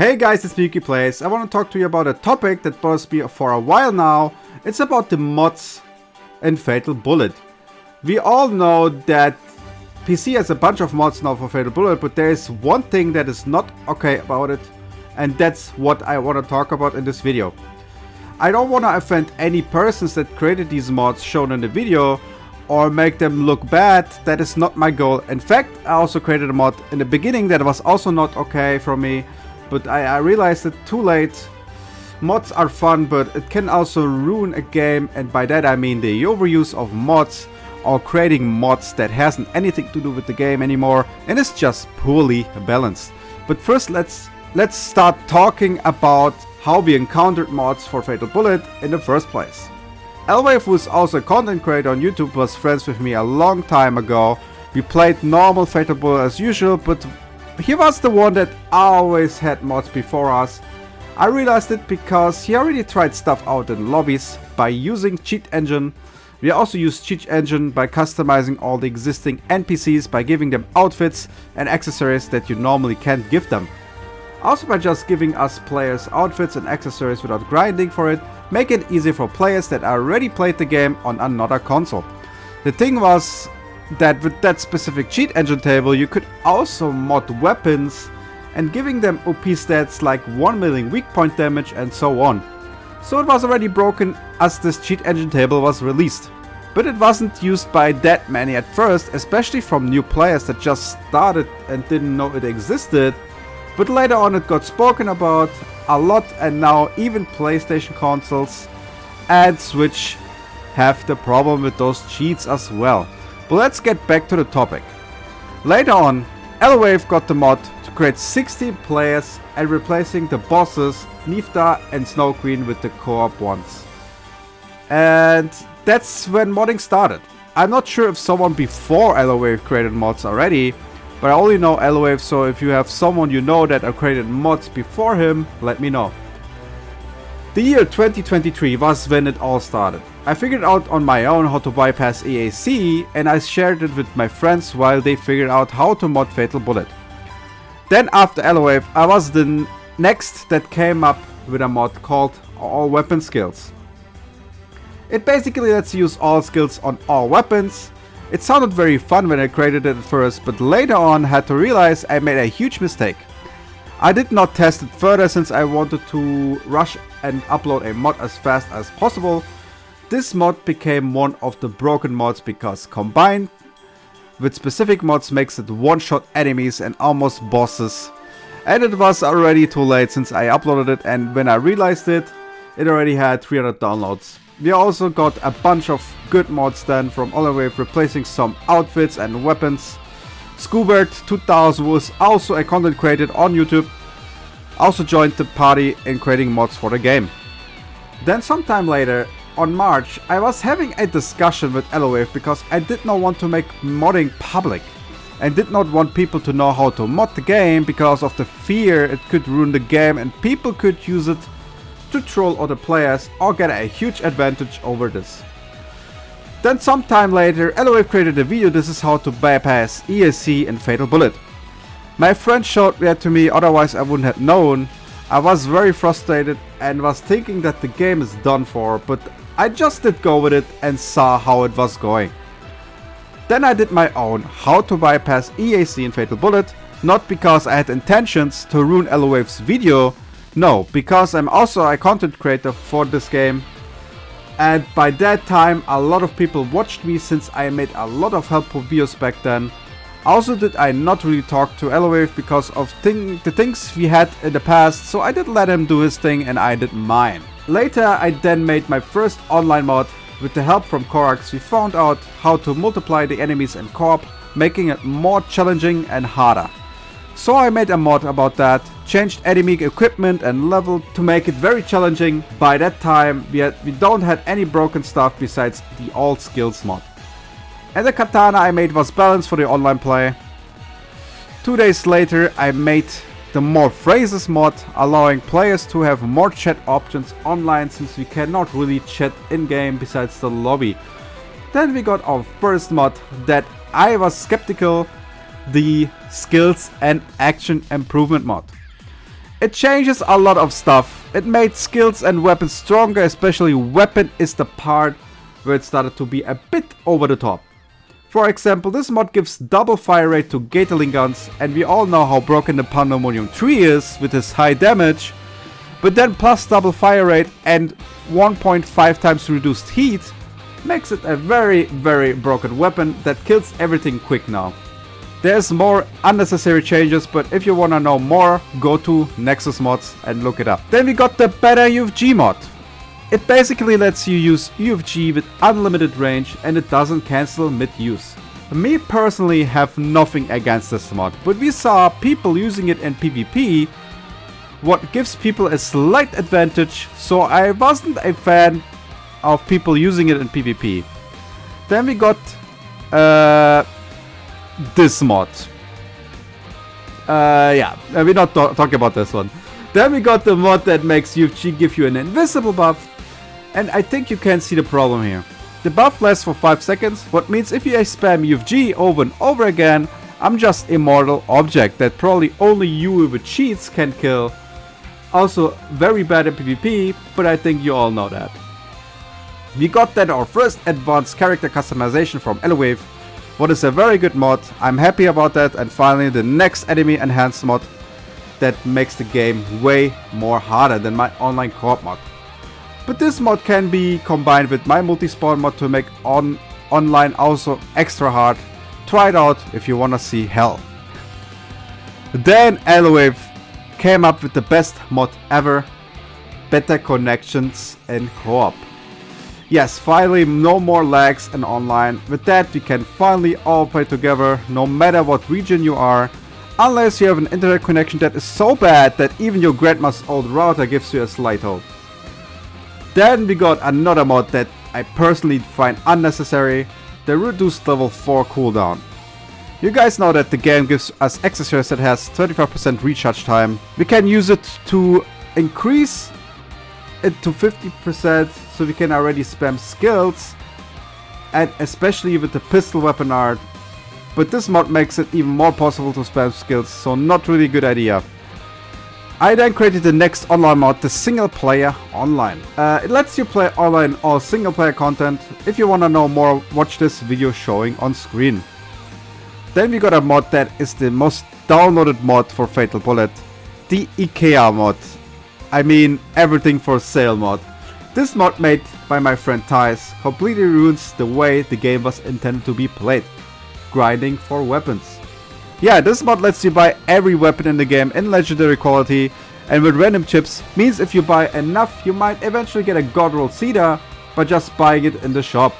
Hey guys, it's YukiPlays. I want to talk to you about a topic that bothers me for a while now. It's about the mods in Fatal Bullet. We all know that PC has a bunch of mods now for Fatal Bullet, but there is one thing that is not okay about it, and that's what I want to talk about in this video. I don't want to offend any persons that created these mods shown in the video or make them look bad. That is not my goal. In fact, I also created a mod in the beginning that was also not okay for me. But I realized it too late. Mods are fun, but it can also ruin a game, and by that I mean the overuse of mods or creating mods that hasn't anything to do with the game anymore and is just poorly balanced. But first let's start talking about how we encountered mods for Fatal Bullet in the first place. Elwave, who is also a content creator on YouTube, was friends with me a long time ago. We played normal Fatal Bullet as usual, but he was the one that always had mods before us. I realized it because he already tried stuff out in lobbies by using Cheat Engine. We also use Cheat Engine by customizing all the existing NPCs by giving them outfits and accessories that you normally can't give them. Also by just giving us players outfits and accessories without grinding for it, make it easy for players that already played the game on another console. The thing was that with that specific cheat engine table you could also mod weapons and giving them OP stats like 1 million weak point damage and so on. So it was already broken as this cheat engine table was released. But it wasn't used by that many at first, especially from new players that just started and didn't know it existed. But later on it got spoken about a lot, and now even PlayStation consoles and Switch have the problem with those cheats as well. But let's get back to the topic. Later on, Elwave got the mod to create 16 players and replacing the bosses Nifta and Snow Queen with the co-op ones. And that's when modding started. I'm not sure if someone before Elwave created mods already, but I only know Elwave, so if you have someone you know that have created mods before him, let me know. The year 2023 was when it all started. I figured out on my own how to bypass EAC, and I shared it with my friends while they figured out how to mod Fatal Bullet. Then after Elwave, I was the next that came up with a mod called All Weapon Skills. It basically lets you use all skills on all weapons. It sounded very fun when I created it at first, but later on had to realize I made a huge mistake. I did not test it further since I wanted to rush and upload a mod as fast as possible. This mod became one of the broken mods because combined with specific mods makes it one-shot enemies and almost bosses. And it was already too late since I uploaded it, and when I realized it, it already had 300 downloads. We also got a bunch of good mods then from Elwave, replacing some outfits and weapons. Scoobert2000 was also a content creator on YouTube, also joined the party in creating mods for the game. Then sometime later, on March, I was having a discussion with Elwave because I did not want to make modding public and did not want people to know how to mod the game because of the fear it could ruin the game and people could use it to troll other players or get a huge advantage over this. Then sometime later, Elwave created a video. This is how to bypass ESC in Fatal Bullet. My friend showed that to me, otherwise I wouldn't have known. I was very frustrated and was thinking that the game is done for, but I just did go with it and saw how it was going. Then I did my own how to bypass EAC in Fatal Bullet, not because I had intentions to ruin Elwave's video, no, because I'm also a content creator for this game. And by that time a lot of people watched me since I made a lot of helpful videos back then. Also did I not really talk to Elwave because of the things we had in the past, so I did let him do his thing and I did mine. Later I then made my first online mod. With the help from Korax we found out how to multiply the enemies in co-op, making it more challenging and harder. So I made a mod about that, changed enemy equipment and level to make it very challenging. By that time we don't have any broken stuff besides the all skills mod. And the katana I made was balanced for the online play. 2 days later I made the more phrases mod, allowing players to have more chat options online since we cannot really chat in-game besides the lobby. Then we got our first mod that I was skeptical, the skills and action improvement mod. It changes a lot of stuff. It made skills and weapons stronger, especially weapon is the part where it started to be a bit over the top. For example, this mod gives double fire rate to Gatling guns, and we all know how broken the Pandemonium 3 is with its high damage, but then plus double fire rate and 1.5 times reduced heat makes it a very broken weapon that kills everything quick now. There's more unnecessary changes, but if you wanna know more, go to Nexus Mods and look it up. Then we got the better UFG mod. It basically lets you use UFG with unlimited range and it doesn't cancel mid-use. Me personally have nothing against this mod, but we saw people using it in PvP, what gives people a slight advantage, so I wasn't a fan of people using it in PvP. Then we got this mod. Yeah, we're not talking about this one. Then we got the mod that makes UFG give you an invisible buff, and I think you can see the problem here. The buff lasts for 5 seconds, what means if you spam UFG over and over again, I'm just immortal object that probably only you with cheats can kill. Also very bad in PvP, but I think you all know that. We got then our first advanced character customization from Elewave, what is a very good mod. I'm happy about that, and finally the next enemy enhanced mod that makes the game way more harder than my online co-op mod. But this mod can be combined with my multi-spawn mod to make online also extra hard. Try it out if you wanna see hell. Then Elewave came up with the best mod ever, better connections in co-op. Yes, finally no more lags in online. With that we can finally all play together no matter what region you are, unless you have an internet connection that is so bad that even your grandma's old router gives you a slight hope. Then we got another mod that I personally find unnecessary, the reduced level 4 cooldown. You guys know that the game gives us accessories that has 25% recharge time. We can use it to increase it to 50%, so we can already spam skills, and especially with the pistol weapon art. But this mod makes it even more possible to spam skills, so not really a good idea. I then created the next online mod, the single player online. It lets you play online all single player content. If you wanna know more, watch this video showing on screen. Then we got a mod that is the most downloaded mod for Fatal Bullet, the IKEA mod. I mean everything for sale mod. This mod made by my friend Thijs completely ruins the way the game was intended to be played. Grinding for weapons. Yeah, this mod lets you buy every weapon in the game in legendary quality, and with random chips means if you buy enough you might eventually get a god roll Cedar by just buying it in the shop.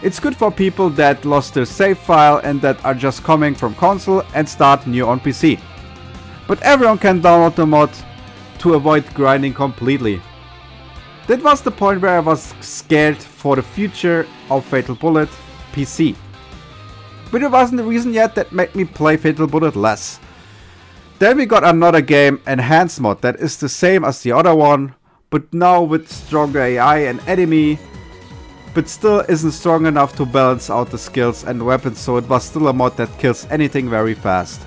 It's good for people that lost their save file and that are just coming from console and start new on PC. But everyone can download the mod to avoid grinding completely. That was the point where I was scared for the future of Fatal Bullet PC. But it wasn't the reason yet that made me play Fatal Bullet less. Then we got another game, Enhanced mod, that is the same as the other one, but now with stronger AI and enemy, but still isn't strong enough to balance out the skills and weapons, so it was still a mod that kills anything very fast.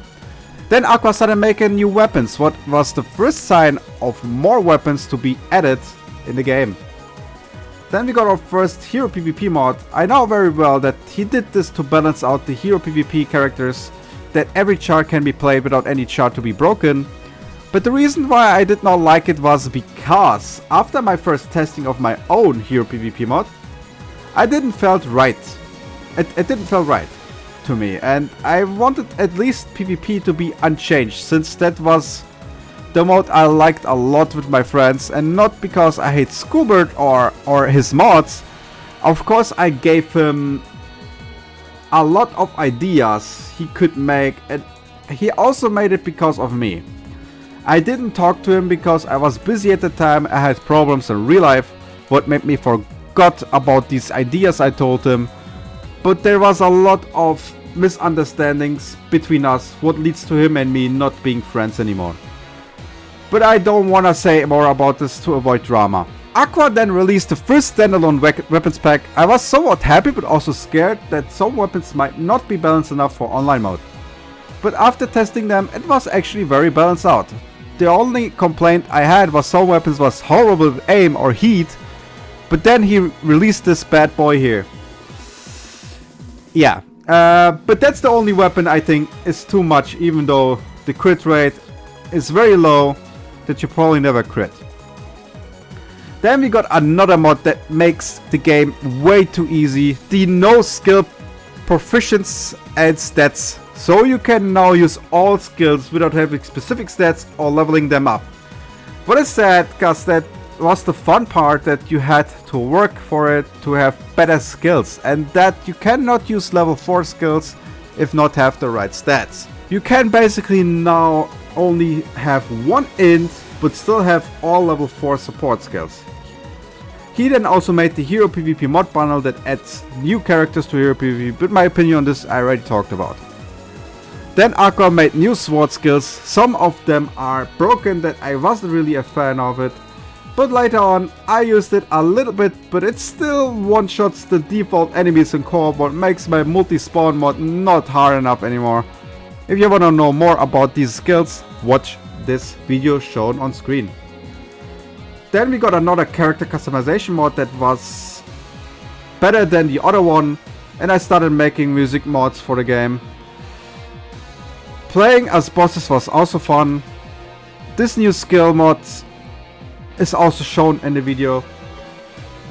Then Aqua started making new weapons, what was the first sign of more weapons to be added in the game. Then we got our first Hero PvP mod. I know very well that he did this to balance out the Hero PvP characters, that every chart can be played without any chart to be broken. But the reason why I did not like it was because after my first testing of my own Hero PvP mod, I didn't felt right. It didn't feel right to me, and I wanted at least PvP to be unchanged, since that was the mode I liked a lot with my friends, and not because I hate Scoobert or his mods. Of course I gave him a lot of ideas he could make, and he also made it because of me. I didn't talk to him because I was busy at the time. I had problems in real life, what made me forgot about these ideas I told him. But there was a lot of misunderstandings between us, what leads to him and me not being friends anymore. But I don't wanna say more about this to avoid drama. Aqua then released the first standalone weapons pack. I was somewhat happy but also scared that some weapons might not be balanced enough for online mode. But after testing them, it was actually very balanced out. the only complaint I had was some weapons was horrible with aim or heat. But then he released this bad boy here. Yeah, but that's the only weapon I think is too much, even though the crit rate is very low, that you probably never crit. Then we got another mod that makes the game way too easy. The no skill proficiency and stats. So you can now use all skills without having specific stats or leveling them up. What is that? Because that was the fun part, that you had to work for it to have better skills, and that you cannot use level 4 skills if not have the right stats. You can basically now only have one int but still have all level 4 support skills. He then also made the Hero PvP mod bundle that adds new characters to Hero PvP, but my opinion on this I already talked about. Then Aqua made new sword skills. Some of them are broken, that I wasn't really a fan of it. But later on I used it a little bit, but it still one-shots the default enemies in co-op, what makes my multi-spawn mod not hard enough anymore. If you want to know more about these skills, watch this video shown on screen. Then we got another character customization mod that was better than the other one, and I started making music mods for the game. Playing as bosses was also fun. This new skill mod is also shown in the video.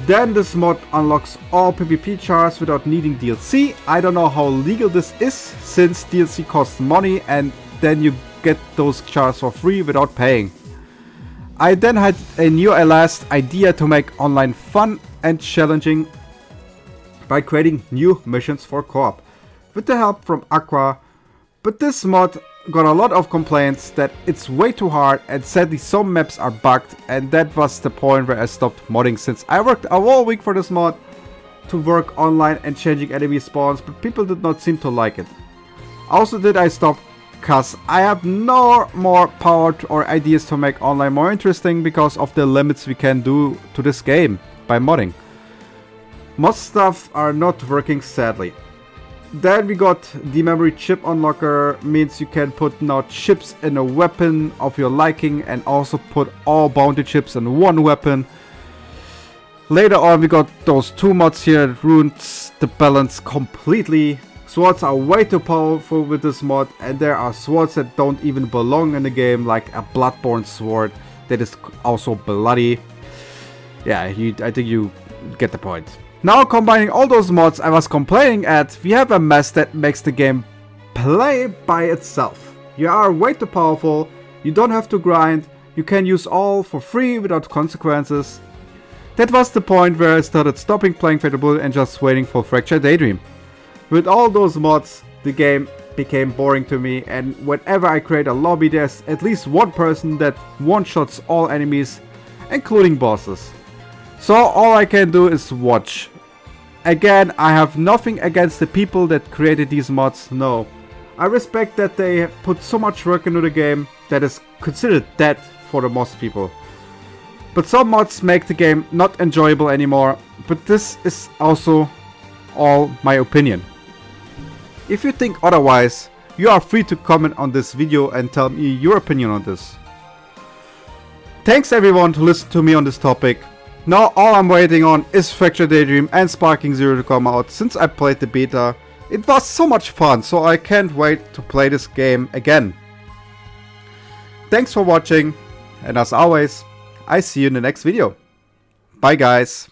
Then this mod unlocks all PvP chars without needing DLC. I don't know how legal this is, since DLC costs money and then you get those chars for free without paying. I then had a new last idea to make online fun and challenging by creating new missions for co-op with the help from Aqua, but this mod got a lot of complaints that it's way too hard, and sadly some maps are bugged, and that was the point where I stopped modding, since I worked a whole week for this mod to work online and changing enemy spawns, but people did not seem to like it. Also did I stop because I have no more power or ideas to make online more interesting because of the limits we can do to this game by modding. Most stuff are not working, sadly. Then we got the memory chip unlocker, means you can put now chips in a weapon of your liking and also put all bounty chips in one weapon. Later on we got those two mods here that ruins the balance completely. Swords are way too powerful with this mod, and there are swords that don't even belong in the game, like a Bloodborne sword that is also bloody. Yeah, I think you get the point. Now combining all those mods I was complaining at, we have a mess that makes the game play by itself. You are way too powerful, you don't have to grind, you can use all for free without consequences. That was the point where I started stopping playing Fatal Bullet and just waiting for Fractured Daydream. With all those mods, the game became boring to me, and whenever I create a lobby there's at least one person that one-shots all enemies, including bosses. So all I can do is watch. Again, I have nothing against the people that created these mods, no. I respect that they put so much work into the game that is considered dead for the most people. But some mods make the game not enjoyable anymore, but this is also all my opinion. If you think otherwise, you are free to comment on this video and tell me your opinion on this. Thanks everyone to listen to me on this topic. Now all I'm waiting on is Fractured Daydream and Sparking Zero to come out. Since I played the beta, it was so much fun, so I can't wait to play this game again. Thanks for watching, and as always, I see you in the next video. Bye guys.